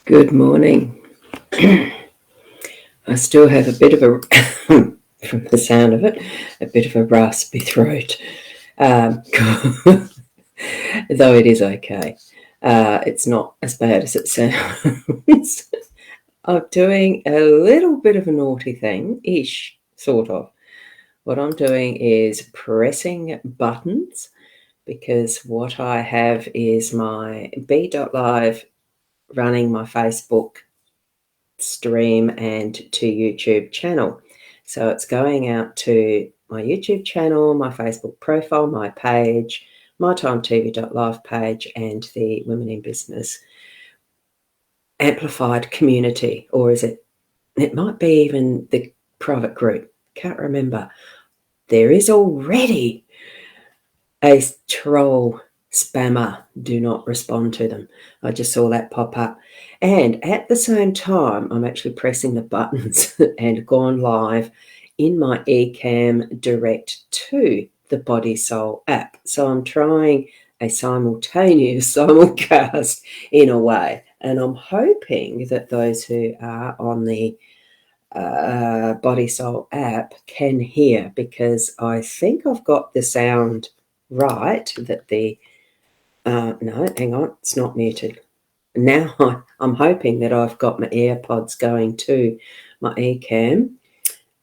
Good morning. I still have a bit of a, from the sound of it, a bit of a raspy throat, though it is okay. It's not as bad as it sounds. I'm doing a little bit of a naughty thing-ish, sort of. What I'm doing is pressing buttons because what I have is my B.Live running my Facebook stream and to YouTube channel. So it's going out to my YouTube channel, my Facebook profile, my page, mytimetv.live page, and the Women in Business Amplified community, or is it might be even the private group, can't remember. There is already a troll spammer, do not respond to them. I just saw that pop up. And at the same time, I'm actually pressing the buttons and gone live in my eCam direct to the Body Soul app. So I'm trying a simultaneous simulcast in a way. And I'm hoping that those who are on the Body Soul app can hear, because I think I've got the sound right, that the no, hang on, it's not muted. Now I'm hoping that I've got my AirPods going to my eCam.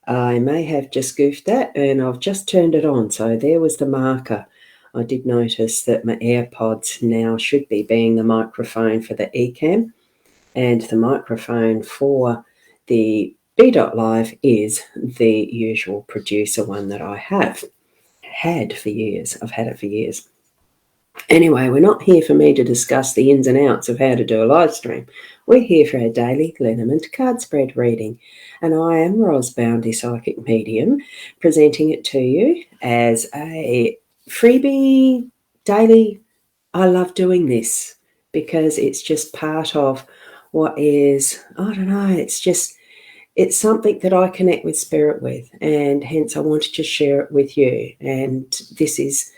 I may have just goofed that, and I've just turned it on, so there was the marker. I did notice that my AirPods now should be being the microphone for the eCam, and the microphone for the B.Live is the usual producer one that I have had for years. I've had it for years. Anyway, we're not here for me to discuss the ins and outs of how to do a live stream. We're here for our daily LENORMAND card spread reading. And I am Ros Boundy Psychic Medium, presenting it to you as a freebie daily. I love doing this because it's just part of what is, I don't know, it's something that I connect with spirit with, and hence I wanted to share it with you. And this is,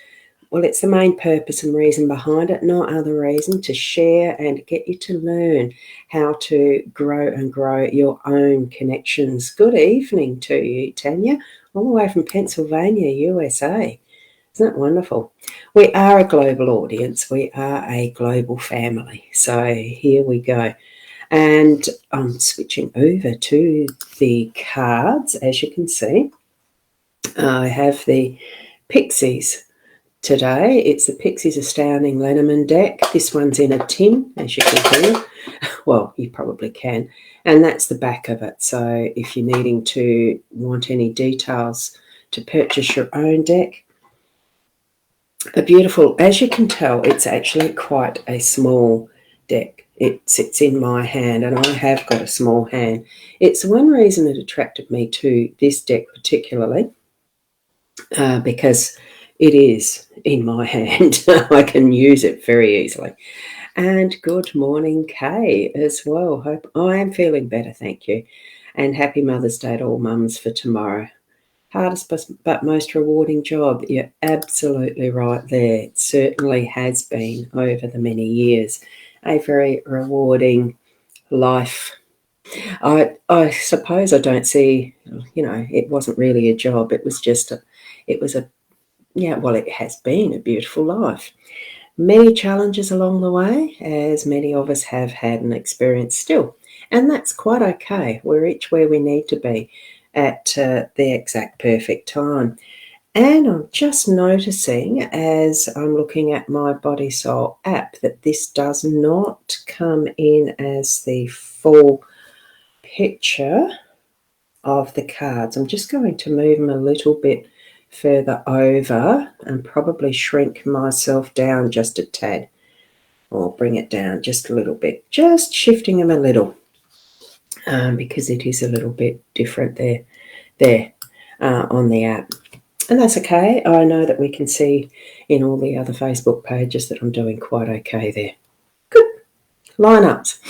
well, it's the main purpose and reason behind it, no other reason, to share and get you to learn how to grow your own connections. Good evening to you, Tanya, all the way from Pennsylvania, USA. Isn't that wonderful? We are a global audience. We are a global family. So here we go. And I'm switching over to the cards. As you can see, I have the Pixies today. It's the Pixies Astounding Lenormand deck. This one's in a tin, as you can hear. Well, you probably can. And that's the back of it. So if you're needing to want any details to purchase your own deck, a beautiful, as you can tell, it's actually quite a small deck. It sits in my hand, and I have got a small hand. It's one reason that attracted me to this deck particularly, because it is in my hand. I can use it very easily. And good morning, Kay, as well. Hope I am feeling better, thank you. And happy Mother's Day to all mums for tomorrow. Hardest but most rewarding job. You're absolutely right there. It certainly has been over the many years. A very rewarding life. I suppose I don't see, it wasn't really a job. It was just it has been a beautiful life. Many challenges along the way, as many of us have had and experienced still. And that's quite okay. We're each where we need to be at the exact perfect time. And I'm just noticing, as I'm looking at my Body Soul app, that this does not come in as the full picture of the cards. I'm just going to move them a little bit further over and probably shrink myself down just a tad, or bring it down just a little bit, just shifting them a little, because it is a little bit different there on the app. And that's okay. I know that we can see in all the other Facebook pages that I'm doing quite okay there. Good. Lineups.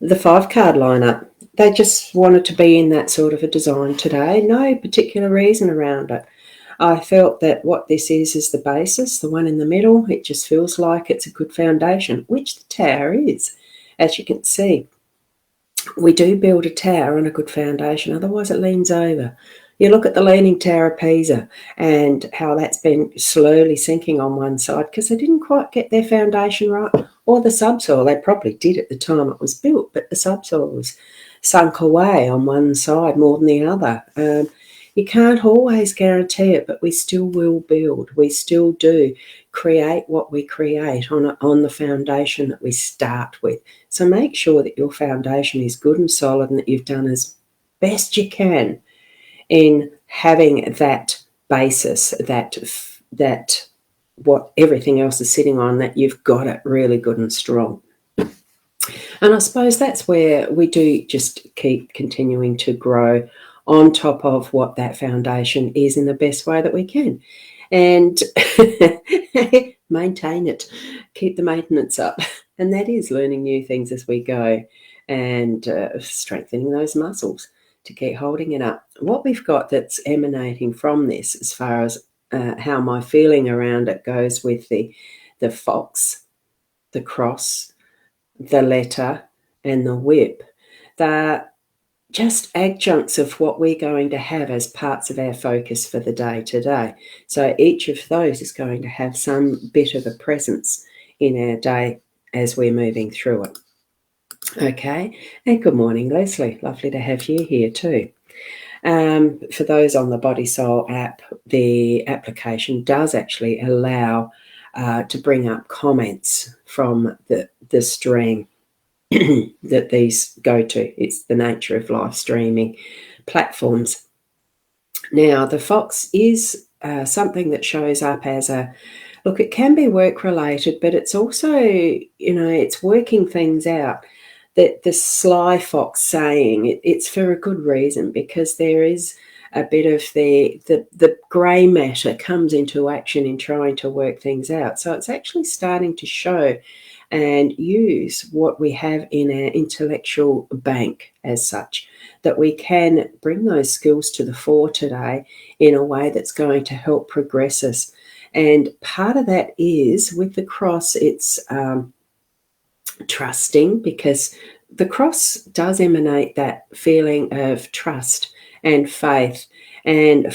The 5-card lineup. They just wanted to be in that sort of a design today. No particular reason around it. I felt that what this is the basis, the one in the middle. It just feels like it's a good foundation, which the Tower is, as you can see. we do build a tower on a good foundation, otherwise it leans over. You look at the Leaning Tower of Pisa and how that's been slowly sinking on one side because they didn't quite get their foundation right, or the subsoil. They probably did at the time it was built, but the subsoil was sunk away on one side more than the other. You can't always guarantee it, but we still will build. We still do create what we create on the foundation that we start with. So make sure that your foundation is good and solid and that you've done as best you can in having that basis, that what everything else is sitting on, that you've got it really good and strong. And I suppose that's where we do just keep continuing to grow on top of what that foundation is in the best way that we can. And maintain it, keep the maintenance up. And that is learning new things as we go and strengthening those muscles to keep holding it up. What we've got that's emanating from this, as far as how my feeling around it goes, with the fox, the cross, the letter, and the whip, they're just adjuncts of what we're going to have as parts of our focus for the day today. So each of those is going to have some bit of a presence in our day as we're moving through it. Okay, and good morning, Leslie. Lovely to have you here too. For those on the Body Soul app, the application does actually allow to bring up comments from the stream that these go to. It's the nature of live streaming platforms. Now, the fox is something that shows up as a look. It can be work related, but it's also, it's working things out. That the sly fox saying it's for a good reason, because there is a bit of the grey matter comes into action in trying to work things out. So it's actually starting to show and use what we have in our intellectual bank as such, that we can bring those skills to the fore today in a way that's going to help progress us. And part of that is with the cross, it's trusting, because the cross does emanate that feeling of trust and faith and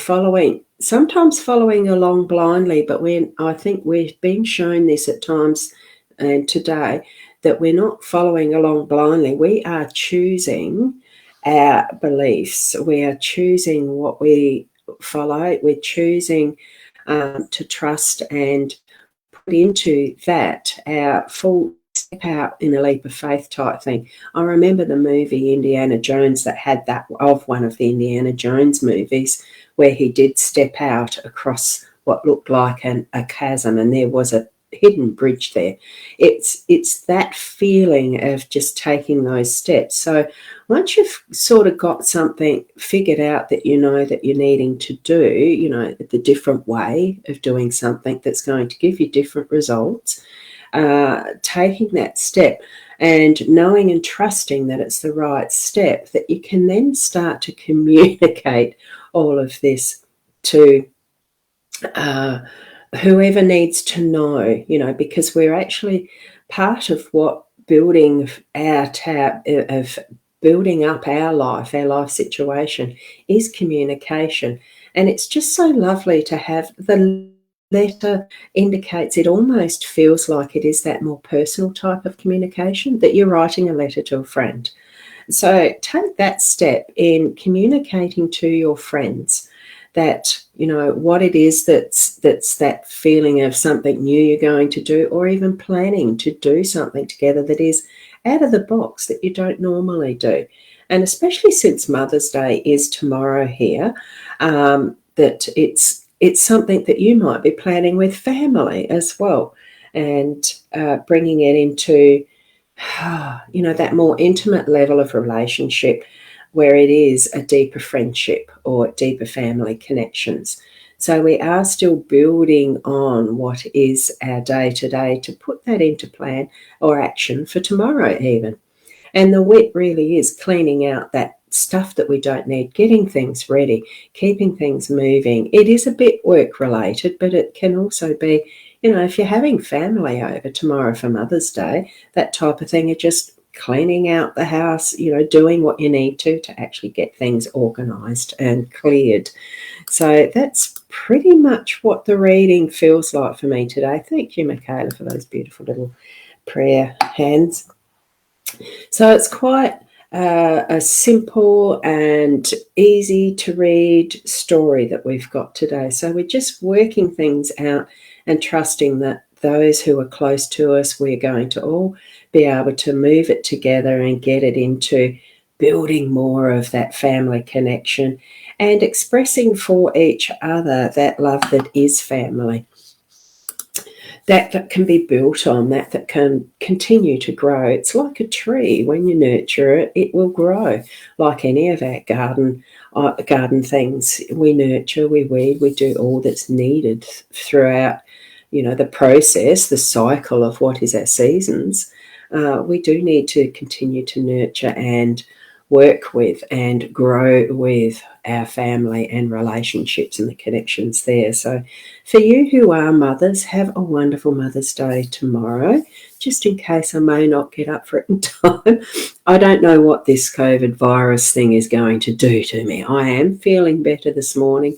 sometimes following along blindly. But I think we're being shown this at times and today, that we're not following along blindly. We are choosing our beliefs. We are choosing what we follow. We're choosing to trust and put into that our full step out in a leap of faith type thing. I remember the movie Indiana Jones that had that, of one of the Indiana Jones movies, where he did step out across what looked like a chasm, and there was a hidden bridge there. It's that feeling of just taking those steps. So once you've sort of got something figured out that that you're needing to do, the different way of doing something that's going to give you different results, taking that step and knowing and trusting that it's the right step, that you can then start to communicate all of this to whoever needs to know, because we're actually part of what building our of building up our life situation is communication. And it's just so lovely to have the letter indicates, it almost feels like it is that more personal type of communication, that you're writing a letter to a friend. So take that step in communicating to your friends that, what it is that's that feeling of something new you're going to do, or even planning to do something together that is out of the box that you don't normally do. And especially since Mother's Day is tomorrow here, that it's something that you might be planning with family as well, and bringing it into, that more intimate level of relationship, where it is a deeper friendship or deeper family connections. So we are still building on what is our day-to-day to put that into plan or action for tomorrow even. And the whip really is cleaning out that stuff that we don't need, getting things ready, keeping things moving. It is a bit work-related, but it can also be, if you're having family over tomorrow for Mother's Day, that type of thing, it just cleaning out the house, doing what you need to actually get things organised and cleared. So that's pretty much what the reading feels like for me today. Thank you, Michaela, for those beautiful little prayer hands. So it's quite a simple and easy to read story that we've got today. So we're just working things out and trusting that those who are close to us, we're going to all be able to move it together and get it into building more of that family connection and expressing for each other that love that is family. That can be built on, that can continue to grow. It's like a tree. When you nurture it, it will grow. Like any of our garden things, we nurture, we weed, we do all that's needed throughout, the process, the cycle of what is our seasons. We do need to continue to nurture and work with and grow with our family and relationships and the connections there. So for you who are mothers, have a wonderful Mother's Day tomorrow. Just in case I may not get up for it in time, I don't know what this COVID virus thing is going to do to me. I am feeling better this morning.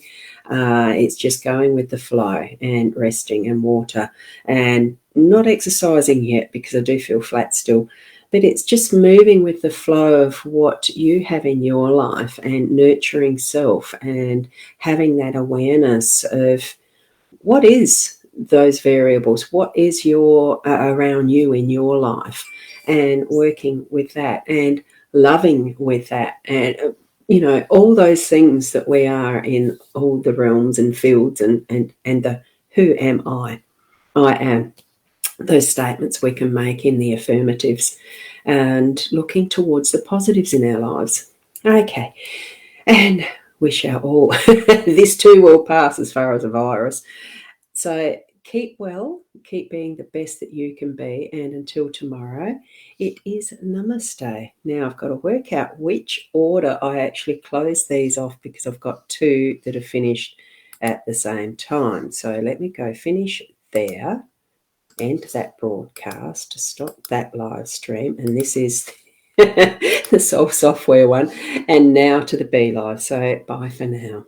It's just going with the flow and resting and water and not exercising yet because I do feel flat still. But it's just moving with the flow of what you have in your life and nurturing self and having that awareness of what is those variables, what is your around you in your life, and working with that and loving with that, and all those things that we are in all the realms and fields and the who am I am. Those statements we can make in the affirmatives and looking towards the positives in our lives. Okay, and we shall all, this too will pass as far as a virus. So keep well, keep being the best that you can be, and until tomorrow, it is Namaste. Now I've got to work out which order I actually close these off because I've got two that are finished at the same time. So let me go finish there. End that broadcast to stop that live stream, and this is the Soul Software one, and now to the Be Live. So bye for now.